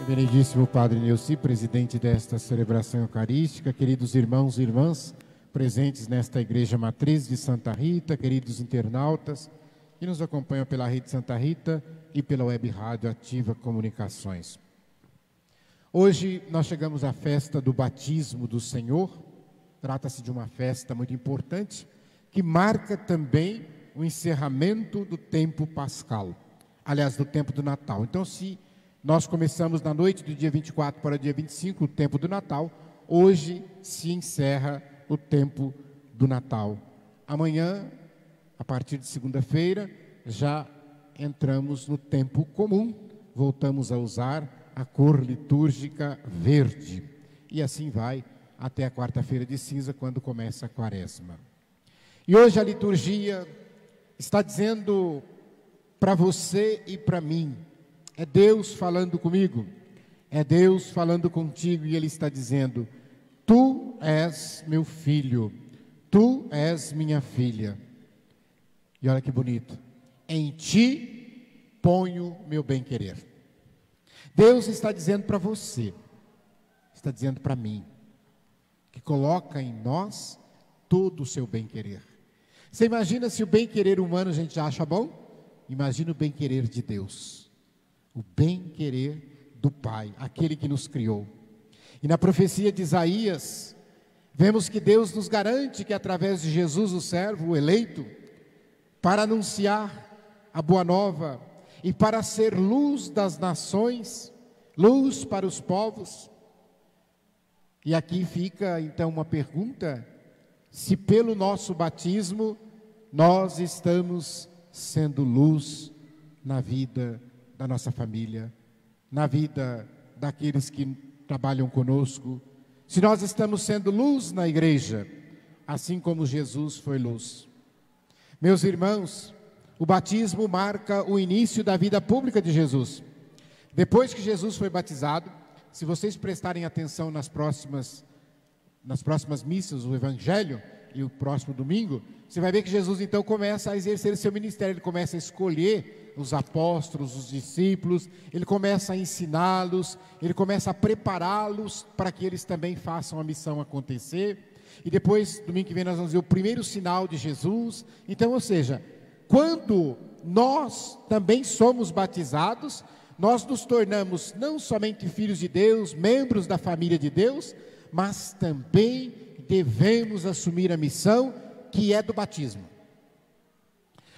Reverendíssimo Padre Neuci, presidente desta celebração eucarística, queridos irmãos e irmãs presentes nesta Igreja Matriz de Santa Rita, queridos internautas que nos acompanham pela Rede Santa Rita e pela Web Rádio Ativa Comunicações. Hoje nós chegamos à festa do batismo do Senhor. Trata-se de uma festa muito importante que marca também o encerramento do tempo pascal, aliás, do tempo do Natal. Então, se nós começamos na noite do dia 24 para o dia 25, o tempo do Natal, hoje se encerra o tempo do Natal. Amanhã, a partir de segunda-feira, já entramos no tempo comum, voltamos a usar a cor litúrgica verde. E assim vai até a quarta-feira de cinza, quando começa a quaresma. E hoje a liturgia está dizendo para você e para mim, é Deus falando comigo, é Deus falando contigo, e Ele está dizendo: tu és meu filho, tu és minha filha. E olha que bonito, em ti ponho meu bem-querer. Deus está dizendo para você, está dizendo para mim, que coloca em nós todo o seu bem-querer. Você imagina se o bem-querer humano a gente já acha bom? Imagina o bem-querer de Deus. O bem-querer do Pai, aquele que nos criou. E na profecia de Isaías, vemos que Deus nos garante que através de Jesus, o servo, o eleito, para anunciar a boa nova e para ser luz das nações, luz para os povos. E aqui fica então uma pergunta: se pelo nosso batismo nós estamos sendo luz na vida da nossa família, na vida daqueles que trabalham conosco, se nós estamos sendo luz na igreja, assim como Jesus foi luz. Meus irmãos, o batismo marca o início da vida pública de Jesus. Depois que Jesus foi batizado, se vocês prestarem atenção nas próximas missas, o Evangelho e o próximo domingo, você vai ver que Jesus então começa a exercer o seu ministério, ele começa a escolher os apóstolos, os discípulos, ele começa a ensiná-los, ele começa a prepará-los para que eles também façam a missão acontecer. E depois, domingo que vem, nós vamos ver o primeiro sinal de Jesus. Então, ou seja, quando nós também somos batizados, nós nos tornamos não somente filhos de Deus, membros da família de Deus, mas também devemos assumir a missão que é do batismo.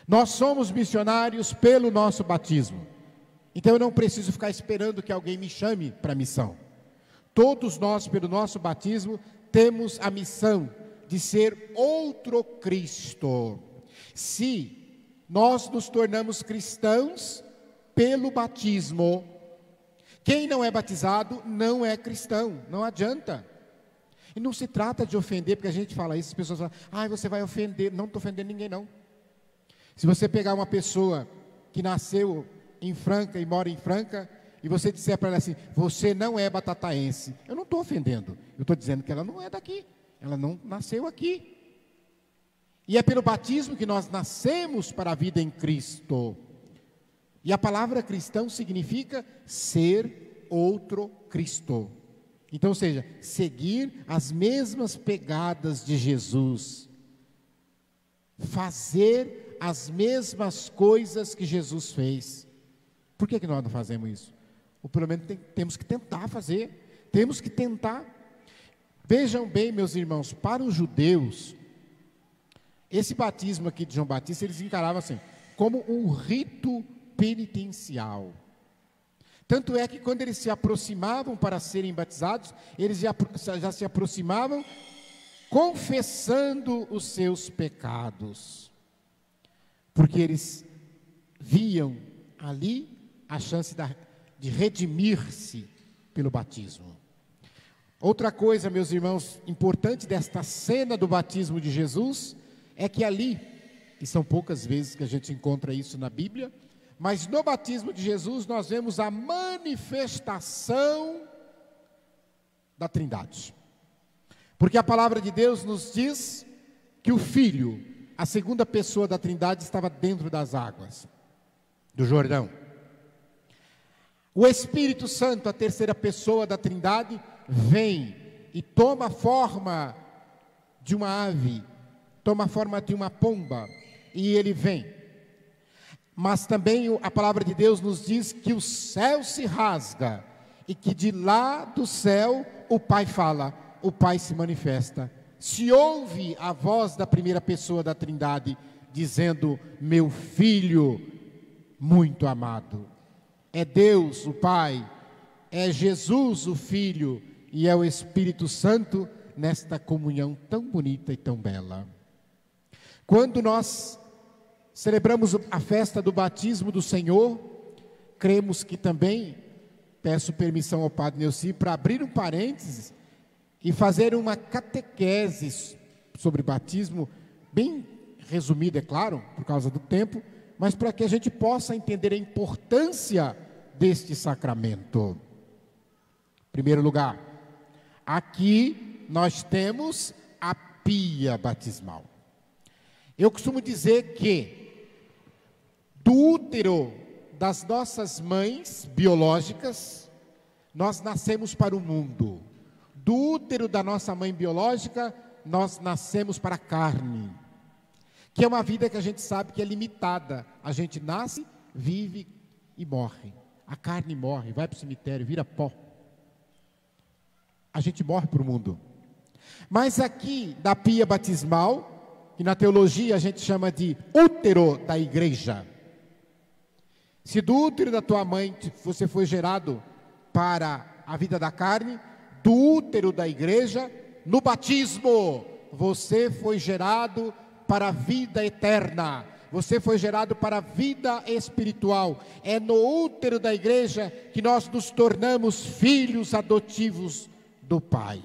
Nós somos missionários pelo nosso batismo. Então eu não preciso ficar esperando que alguém me chame para a missão. Todos nós, pelo nosso batismo, temos a missão de ser outro Cristo. Se nós nos tornamos cristãos pelo batismo, quem não é batizado não é cristão, não adianta. E não se trata de ofender, porque a gente fala isso, as pessoas falam: você vai ofender. Não estou ofendendo ninguém, não. Se você pegar uma pessoa que nasceu em Franca e mora em Franca, e você disser para ela assim: você não é batataense, eu não estou ofendendo, eu estou dizendo que ela não é daqui, ela não nasceu aqui. E é pelo batismo que nós nascemos para a vida em Cristo. E a palavra cristão significa ser outro Cristo. Então, ou seja, seguir as mesmas pegadas de Jesus, fazer as mesmas coisas que Jesus fez. Por que nós não fazemos isso? Ou pelo menos temos que tentar fazer, temos que tentar. Vejam bem, meus irmãos, para os judeus, esse batismo aqui de João Batista, eles encaravam assim, como um rito penitencial. Tanto é que quando eles se aproximavam para serem batizados, eles já se aproximavam confessando os seus pecados, porque eles viam ali a chance de redimir-se pelo batismo. Outra coisa, meus irmãos, importante desta cena do batismo de Jesus, é que ali, e são poucas vezes que a gente encontra isso na Bíblia, mas no batismo de Jesus nós vemos a manifestação da Trindade. Porque a palavra de Deus nos diz que o Filho, a segunda pessoa da Trindade, estava dentro das águas do Jordão. O Espírito Santo, a terceira pessoa da Trindade, vem e toma a forma de uma ave, toma a forma de uma pomba, e ele vem. Mas também a palavra de Deus nos diz que o céu se rasga, e que de lá do céu o Pai fala, o Pai se manifesta. Se ouve a voz da primeira pessoa da Trindade, dizendo: meu Filho muito amado. É Deus o Pai, é Jesus o Filho, e é o Espírito Santo nesta comunhão tão bonita e tão bela. Quando nós celebramos a festa do batismo do Senhor, cremos que também, peço permissão ao Padre Neuci para abrir um parênteses e fazer uma catequese sobre batismo, bem resumida, é claro, por causa do tempo, mas para que a gente possa entender a importância deste sacramento. Em primeiro lugar, aqui nós temos a pia batismal. Eu costumo dizer que do útero das nossas mães biológicas, nós nascemos para o mundo. Do útero da nossa mãe biológica, nós nascemos para a carne, que é uma vida que a gente sabe que é limitada. A gente nasce, vive e morre. A carne morre, vai para o cemitério, vira pó. A gente morre para o mundo. Mas aqui, da pia batismal, que na teologia a gente chama de útero da igreja. Se do útero da tua mãe você foi gerado para a vida da carne, do útero da igreja, no batismo, você foi gerado para a vida eterna. Você foi gerado para a vida espiritual. É no útero da igreja que nós nos tornamos filhos adotivos do Pai.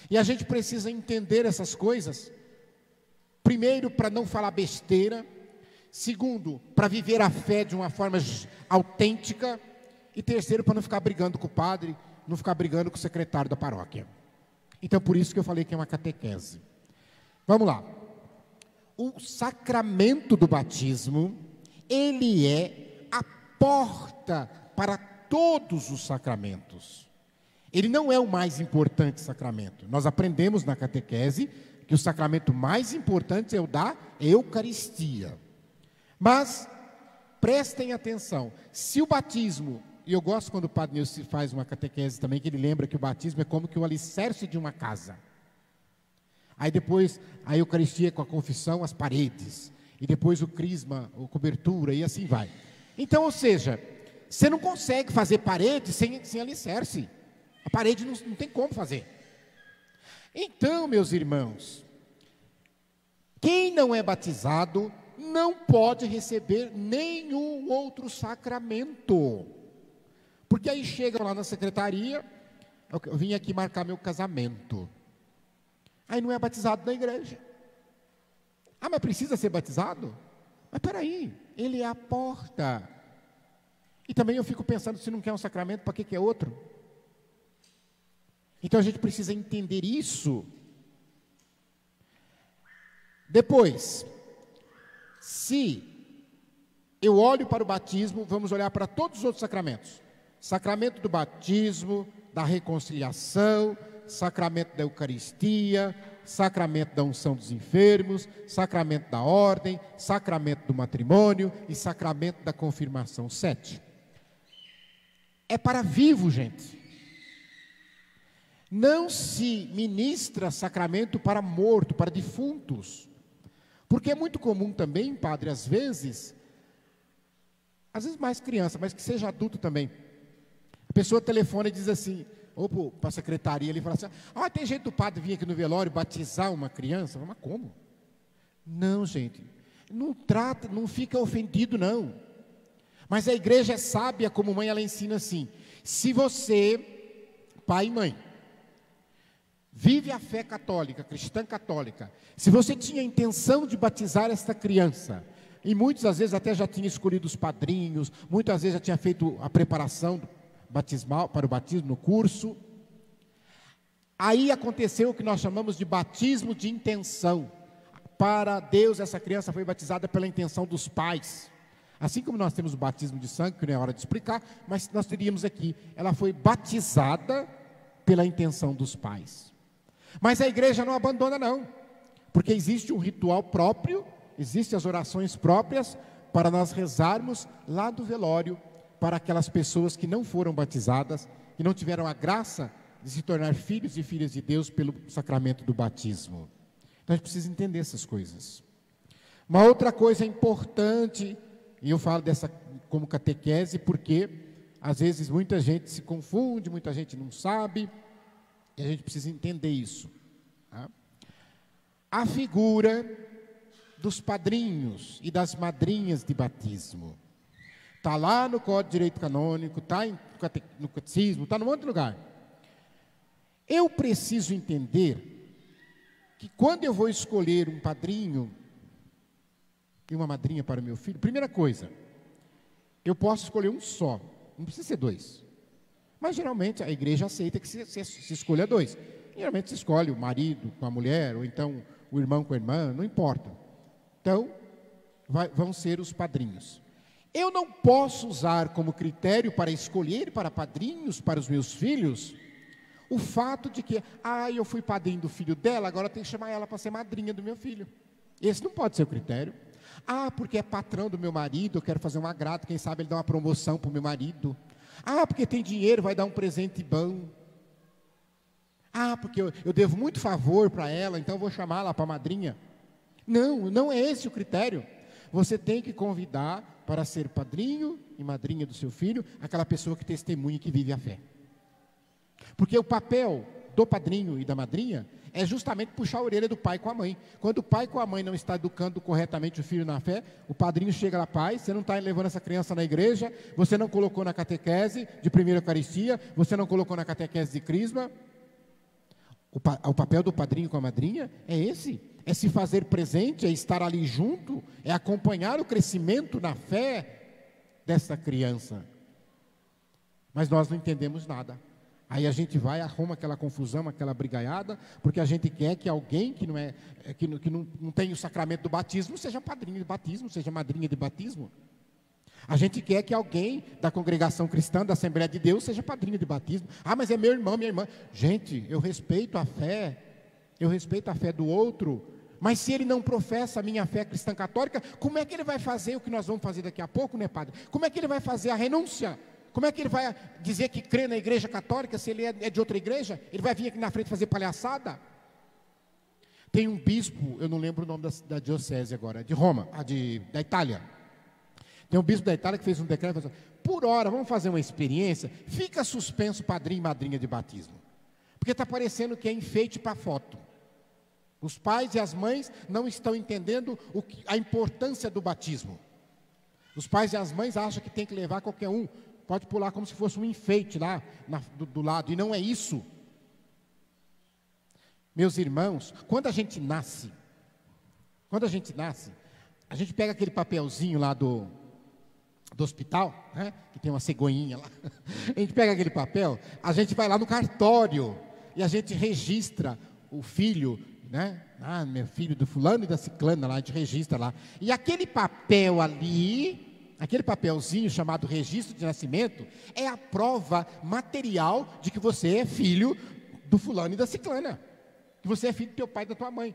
E a gente precisa entender essas coisas. Primeiro, para não falar besteira. Segundo, para viver a fé de uma forma autêntica. E terceiro, para não ficar brigando com o padre, não ficar brigando com o secretário da paróquia. Então, por isso que eu falei que é uma catequese. Vamos lá. O sacramento do batismo, ele é a porta para todos os sacramentos. Ele não é o mais importante sacramento. Nós aprendemos na catequese que o sacramento mais importante é o da Eucaristia. Mas, prestem atenção, se o batismo, e eu gosto quando o Padre Neuci faz uma catequese também, que ele lembra que o batismo é como que o alicerce de uma casa. Aí depois a Eucaristia com a confissão, as paredes. E depois o crisma, a cobertura, e assim vai. Então, ou seja, você não consegue fazer parede sem alicerce. A parede não tem como fazer. Então, meus irmãos, quem não é batizado não pode receber nenhum outro sacramento. Porque aí chega lá na secretaria, eu vim aqui marcar meu casamento. Aí não é batizado na igreja. Ah, mas precisa ser batizado? Mas peraí, ele é a porta. E também eu fico pensando, se não quer um sacramento, para que quer outro? Então a gente precisa entender isso. Depois, se eu olho para o batismo, vamos olhar para todos os outros sacramentos. Sacramento do batismo, da reconciliação, sacramento da Eucaristia, sacramento da unção dos enfermos, sacramento da ordem, sacramento do matrimônio e sacramento da confirmação. 7. É para vivo, gente. Não se ministra sacramento para morto, para defuntos. Porque é muito comum também, padre, às vezes mais criança, mas que seja adulto também. A pessoa telefona e diz assim, ou para a secretaria, ele fala assim, tem jeito do padre vir aqui no velório batizar uma criança? Mas como? Não, gente, não fica ofendido não. Mas a igreja é sábia como mãe, ela ensina assim, se você, pai e mãe, vive a fé católica, cristã católica, se você tinha a intenção de batizar esta criança, e muitas às vezes até já tinha escolhido os padrinhos, muitas vezes já tinha feito a preparação batismal, para o batismo no curso, aí aconteceu o que nós chamamos de batismo de intenção. Para Deus essa criança foi batizada pela intenção dos pais. Assim como nós temos o batismo de sangue, que não é hora de explicar, mas nós teríamos aqui, ela foi batizada pela intenção dos pais. Mas a igreja não abandona não, porque existe um ritual próprio, existem as orações próprias para nós rezarmos lá do velório, para aquelas pessoas que não foram batizadas, que não tiveram a graça de se tornar filhos e filhas de Deus pelo sacramento do batismo. Então a gente precisa entender essas coisas. Uma outra coisa importante, e eu falo dessa como catequese, porque às vezes muita gente se confunde, muita gente não sabe, e a gente precisa entender isso. Tá? A figura dos padrinhos e das madrinhas de batismo está lá no Código de Direito Canônico, está no Catecismo, está num monte de lugar. Eu preciso entender que quando eu vou escolher um padrinho e uma madrinha para o meu filho, primeira coisa, eu posso escolher um só, não precisa ser dois. Mas geralmente a igreja aceita que se escolha dois. Geralmente se escolhe o marido com a mulher, ou então o irmão com a irmã, não importa. Então, vão ser os padrinhos. Eu não posso usar como critério para escolher para padrinhos para os meus filhos o fato de que, eu fui padrinho do filho dela, agora eu tenho que chamar ela para ser madrinha do meu filho. Esse não pode ser o critério. Porque é patrão do meu marido, eu quero fazer um agrado, quem sabe ele dá uma promoção para o meu marido. Porque tem dinheiro, vai dar um presente bom. Porque eu devo muito favor para ela, então eu vou chamá-la para madrinha. Não, não é esse o critério. Você tem que convidar para ser padrinho e madrinha do seu filho, aquela pessoa que testemunha e que vive a fé. Porque o papel do padrinho e da madrinha é justamente puxar a orelha do pai com a mãe. Quando o pai com a mãe não está educando corretamente o filho na fé, o padrinho chega lá, pai, você não está levando essa criança na igreja, você não colocou na catequese de primeira Eucaristia, você não colocou na catequese de crisma. O papel do padrinho com a madrinha é esse, é se fazer presente, é estar ali junto, é acompanhar o crescimento na fé dessa criança. Mas nós não entendemos nada. Aí a gente vai, arruma aquela confusão, aquela brigaiada, porque a gente quer que alguém que não tem o sacramento do batismo seja padrinho de batismo, seja madrinha de batismo. A gente quer que alguém da congregação cristã, da Assembleia de Deus, seja padrinho de batismo. Mas é meu irmão, minha irmã. Gente, eu respeito a fé do outro, mas se ele não professa a minha fé cristã católica, como é que ele vai fazer o que nós vamos fazer daqui a pouco, né, padre? Como é que ele vai fazer a renúncia? Como é que ele vai dizer que crê na igreja católica se ele é de outra igreja? Ele vai vir aqui na frente fazer palhaçada? Tem um bispo, eu não lembro o nome da diocese agora, de Roma, da Itália. Tem um bispo da Itália que fez um decreto, falou, por hora, vamos fazer uma experiência, fica suspenso padrinho e madrinha de batismo. Porque está parecendo que é enfeite para foto. Os pais e as mães não estão entendendo a importância do batismo. Os pais e as mães acham que tem que levar qualquer um. Pode pular como se fosse um enfeite lá do lado, e não é isso. Meus irmãos, quando a gente nasce, a gente pega aquele papelzinho lá do hospital, né, que tem uma cegonhinha lá, a gente pega aquele papel, a gente vai lá no cartório, e a gente registra o filho, né, meu filho do fulano e da ciclana lá, a gente registra lá, e aquele papel ali, aquele papelzinho chamado registro de nascimento, é a prova material de que você é filho do fulano e da ciclana, que você é filho do teu pai e da tua mãe.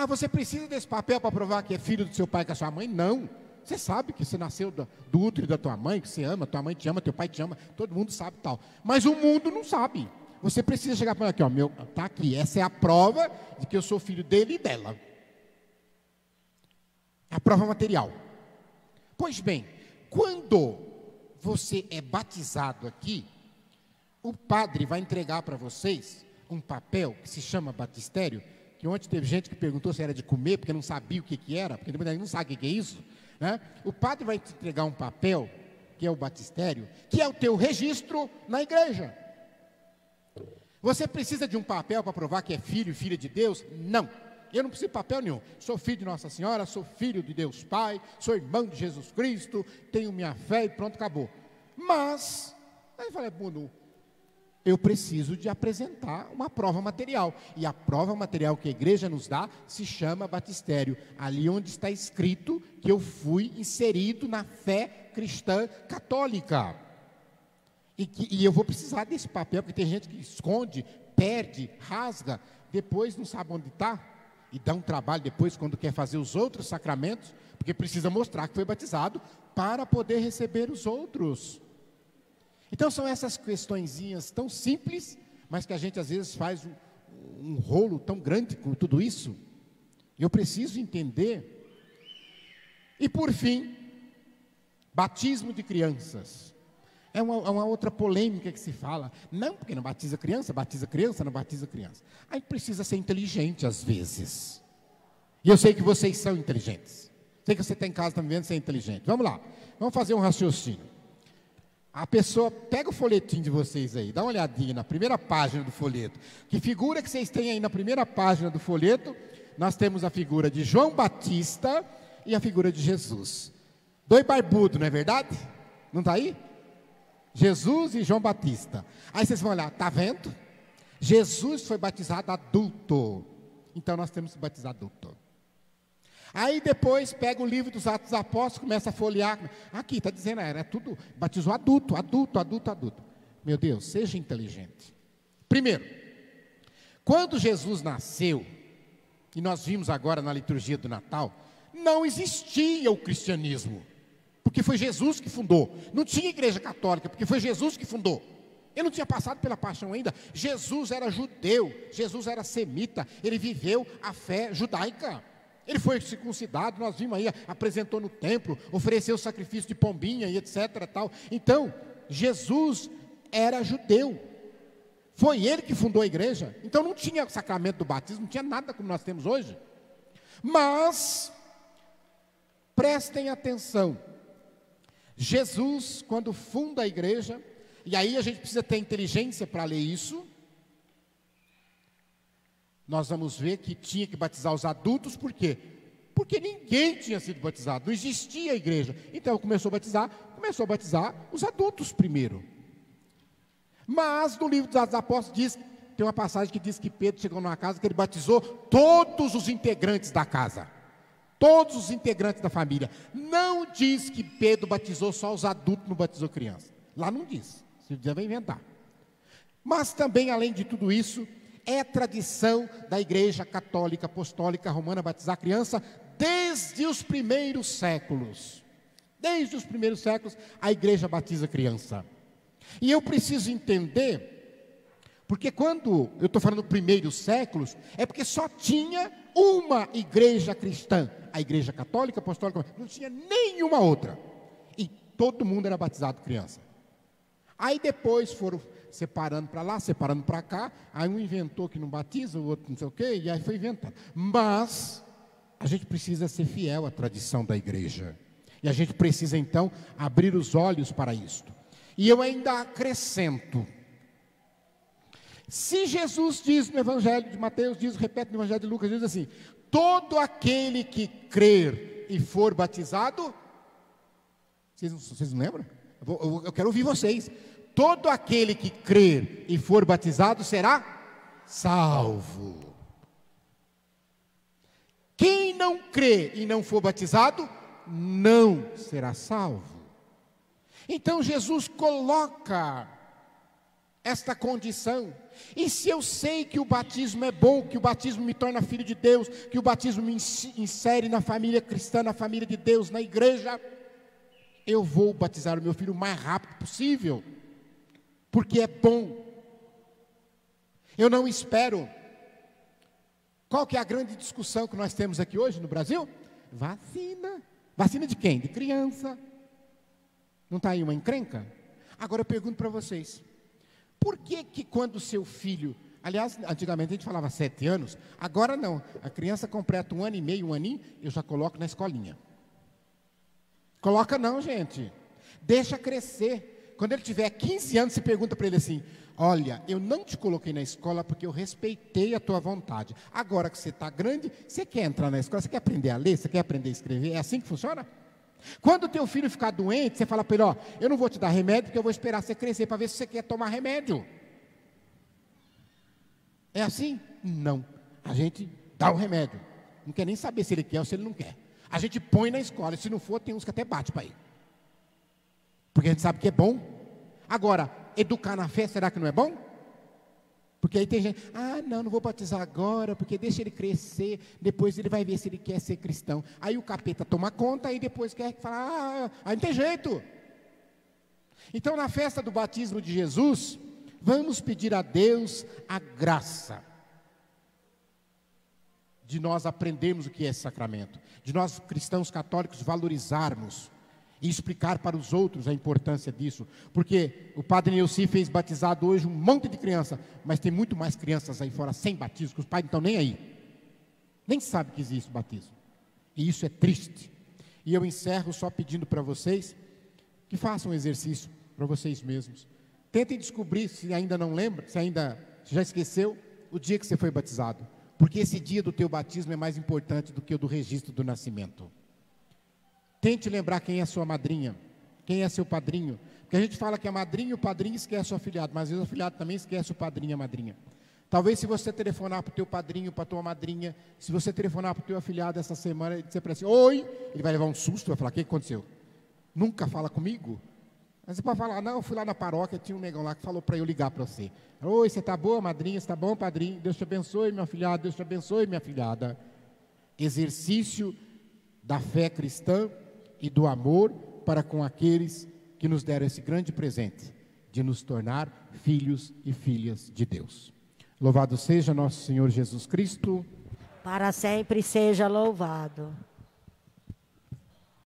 Você precisa desse papel para provar que é filho do seu pai e da sua mãe? Não, você sabe que você nasceu do útero da tua mãe, que você ama, tua mãe te ama, teu pai te ama, todo mundo sabe tal, mas o mundo não sabe. Você precisa chegar para aqui, tá aqui, essa é a prova de que eu sou filho dele e dela, é a prova material. Pois bem, quando você é batizado aqui, o padre vai entregar para vocês um papel que se chama batistério, que ontem teve gente que perguntou se era de comer, porque não sabia o que era, porque depois não sabe o que é isso, né? O padre vai te entregar um papel, que é o batistério, que é o teu registro na igreja. Você precisa de um papel para provar que é filho e filha de Deus? Não. Eu não preciso de papel nenhum, sou filho de Nossa Senhora, sou filho de Deus Pai, sou irmão de Jesus Cristo, tenho minha fé e pronto, acabou. Mas, aí eu falei, eu preciso de apresentar uma prova material. E a prova material que a igreja nos dá se chama batistério. Ali onde está escrito que eu fui inserido na fé cristã católica. E eu vou precisar desse papel, porque tem gente que esconde, perde, rasga, depois não sabe onde está. E dá um trabalho depois quando quer fazer os outros sacramentos, porque precisa mostrar que foi batizado para poder receber os outros. Então são essas questõezinhas tão simples, mas que a gente às vezes faz um rolo tão grande com tudo isso. Eu preciso entender. E por fim, batismo de crianças. É uma outra polêmica que se fala. Não, porque não batiza criança, não batiza criança. A gente precisa ser inteligente às vezes. E eu sei que vocês são inteligentes. Sei que você está em casa também vendo ser inteligente. Vamos lá, vamos fazer um raciocínio. A pessoa, pega o folhetinho de vocês aí, dá uma olhadinha na primeira página do folheto. Que figura que vocês têm aí na primeira página do folheto? Nós temos a figura de João Batista e a figura de Jesus. Dois barbudos, não é verdade? Não está aí? Jesus e João Batista. Aí vocês vão olhar, está vendo? Jesus foi batizado adulto. Então nós temos que batizar adulto. Aí depois pega o livro dos Atos dos Apóstolos, começa a folhear. Aqui está dizendo, era tudo, batizou adulto. Meu Deus, seja inteligente. Primeiro, quando Jesus nasceu, e nós vimos agora na liturgia do Natal, não existia o cristianismo, porque foi Jesus que fundou. Não tinha igreja católica, porque foi Jesus que fundou. Ele não tinha passado pela paixão ainda. Jesus era judeu, Jesus era semita, ele viveu a fé judaica. Ele foi circuncidado, nós vimos aí, apresentou no templo, ofereceu sacrifício de pombinha e etc. Tal. Então, Jesus era judeu. Foi ele que fundou a igreja. Então não tinha sacramento do batismo, não tinha nada como nós temos hoje. Mas, prestem atenção. Jesus, quando funda a igreja, e aí a gente precisa ter inteligência para ler isso, nós vamos ver que tinha que batizar os adultos, por quê? Porque ninguém tinha sido batizado, não existia a igreja. Então começou a batizar os adultos primeiro. Mas no livro dos Atos dos Apóstolos tem uma passagem que diz que Pedro chegou numa casa que ele batizou todos os integrantes da casa. Todos os integrantes da família. Não diz que Pedro batizou só os adultos, não batizou criança. Lá não diz, se quiser vai inventar. Mas também, além de tudo isso, é tradição da Igreja Católica Apostólica Romana batizar criança desde os primeiros séculos. Desde os primeiros séculos, a igreja batiza criança. E eu preciso entender, porque quando eu estou falando primeiros séculos, é porque só tinha uma igreja cristã, a Igreja Católica Apostólica, não tinha nenhuma outra. E todo mundo era batizado criança. Aí depois foram separando para lá, separando para cá, aí um inventou que não batiza, o outro não sei o quê, e aí foi inventando. Mas a gente precisa ser fiel à tradição da igreja. E a gente precisa então abrir os olhos para isto. E eu ainda acrescento. Se Jesus diz no Evangelho de Mateus, repete no Evangelho de Lucas, diz assim: todo aquele que crer e for batizado, vocês não lembram? Eu quero ouvir vocês. Todo aquele que crer e for batizado será salvo. Quem não crê e não for batizado, não será salvo. Então Jesus coloca esta condição. E se eu sei que o batismo é bom, que o batismo me torna filho de Deus, que o batismo me insere na família cristã, na família de Deus, na igreja, eu vou batizar o meu filho o mais rápido possível, porque é bom. Eu não espero. Qual que é a grande discussão que nós temos aqui hoje no Brasil? Vacina. Vacina de quem? De criança. Não está aí uma encrenca? Agora eu pergunto para vocês, por que quando o seu filho, aliás, antigamente a gente falava 7 anos, agora não, a criança completa 1 ano e meio, 1 aninho, eu já coloco na escolinha. Coloca não, gente, deixa crescer. Quando ele tiver 15 anos, você pergunta para ele assim: olha, eu não te coloquei na escola porque eu respeitei a tua vontade. Agora que você está grande, você quer entrar na escola, você quer aprender a ler, você quer aprender a escrever, é assim que funciona? Quando o teu filho ficar doente, você fala para ele: ó, eu não vou te dar remédio porque eu vou esperar você crescer para ver se você quer tomar remédio. É assim? Não. A gente dá o remédio. Não quer nem saber se ele quer ou se ele não quer. A gente põe na escola. E se não for, tem uns que até bate para ele. Porque a gente sabe que é bom. Agora, educar na fé, será que não é bom? Porque aí tem gente, não vou batizar agora, porque deixa ele crescer, depois ele vai ver se ele quer ser cristão. Aí o capeta toma conta, e depois quer falar, aí não tem jeito. Então, na festa do batismo de Jesus, vamos pedir a Deus a graça de nós aprendermos o que é esse sacramento, de nós cristãos católicos valorizarmos e explicar para os outros a importância disso, porque o padre Neuci fez batizado hoje um monte de criança, mas tem muito mais crianças aí fora sem batismo, que os pais não estão nem aí, nem sabem que existe o batismo, e isso é triste. E eu encerro só pedindo para vocês que façam um exercício para vocês mesmos, tentem descobrir, se ainda não lembra, se já esqueceu, o dia que você foi batizado, porque esse dia do teu batismo é mais importante do que o do registro do nascimento. Tente lembrar quem é sua madrinha, quem é seu padrinho, porque a gente fala que a madrinha e o padrinho esquece o afilhado, mas às vezes o afilhado também esquece o padrinho e a madrinha. Talvez se você telefonar para o teu padrinho, para a tua madrinha, se você telefonar para o teu afilhado essa semana e dizer para ele, oi, ele vai levar um susto, vai falar, o que aconteceu? Nunca fala comigo? Mas você pode falar, não, eu fui lá na paróquia, tinha um negão lá que falou para eu ligar para você. Oi, você está boa, madrinha? Você está bom, padrinho? Deus te abençoe, meu afilhado, Deus te abençoe, minha afilhada. Exercício da fé cristã e do amor para com aqueles que nos deram esse grande presente, de nos tornar filhos e filhas de Deus. Louvado seja nosso Senhor Jesus Cristo. Para sempre seja louvado.